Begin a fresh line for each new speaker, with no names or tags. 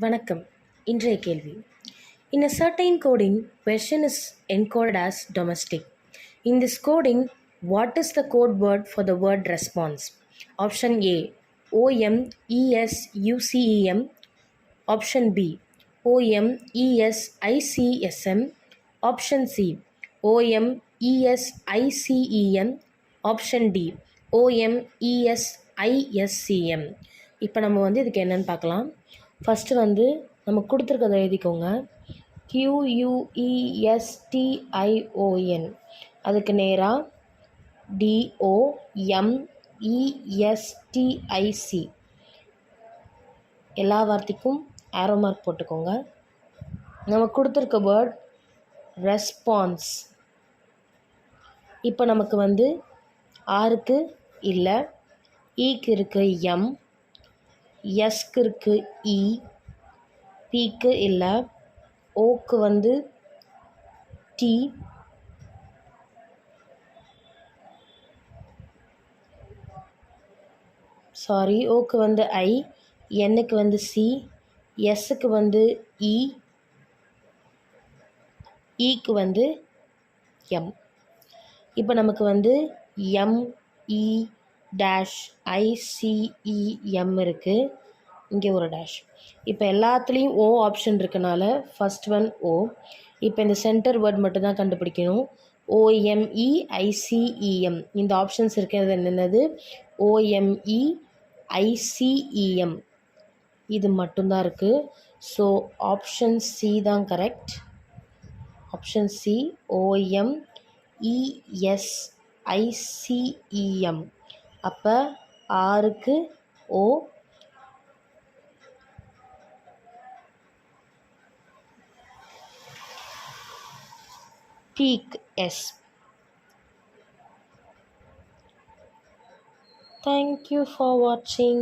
வணக்கம். இன்றைய கேள்வி. In a certain coding, question is encoded as domestic. In this coding, what is the code word for the word response? Option A, OMESUCEM. Option B, OMESICSM. Option C, OMESICEM. Option D, OMESISCM. இப்போ நம்ம இதுக்கு என்னன்னு பார்க்கலாம். First நம்ம கொடுத்துருக்கதை எழுதிக்கோங்க. QUESTION அதுக்கு நேராக DOMESTIC எல்லா வார்த்தைக்கும் ஆரோ மார்க் போட்டுக்கோங்க. நம்ம கொடுத்துருக்க வேர்ட் ரெஸ்பான்ஸ். இப்போ நமக்கு ஆருக்கு இல்லை, ஈக்கு இருக்குது எம், எஸ்க்கு இருக்குது இ, பிக்கு இல்லை, ஓக்கு டி, ஓக்கு ஐ, எண்ணுக்கு சி, எஸ்ஸுக்கு இ, ஈக்கு எம். இப்போ நமக்கு MEICEM இருக்குது, இங்கே ஒரு டேஷ். இப்போ எல்லாத்துலேயும் ஓ ஆப்ஷன் இருக்கனால ஃபஸ்ட் ஒன் ஓ. இப்போ இந்த சென்டர் வேர்ட் மட்டும்தான் கண்டுபிடிக்கணும். OMEICEM இந்த ஆப்ஷன்ஸ் இருக்கிறது என்னென்னது? OMEICEM இது மட்டும்தான் இருக்குது. ஸோ ஆப்ஷன் சி தான் கரெக்ட். Option C OMESICEM. அப்போ ஆருக்கு ஓ, பீக் எஸ். Thank you for watching.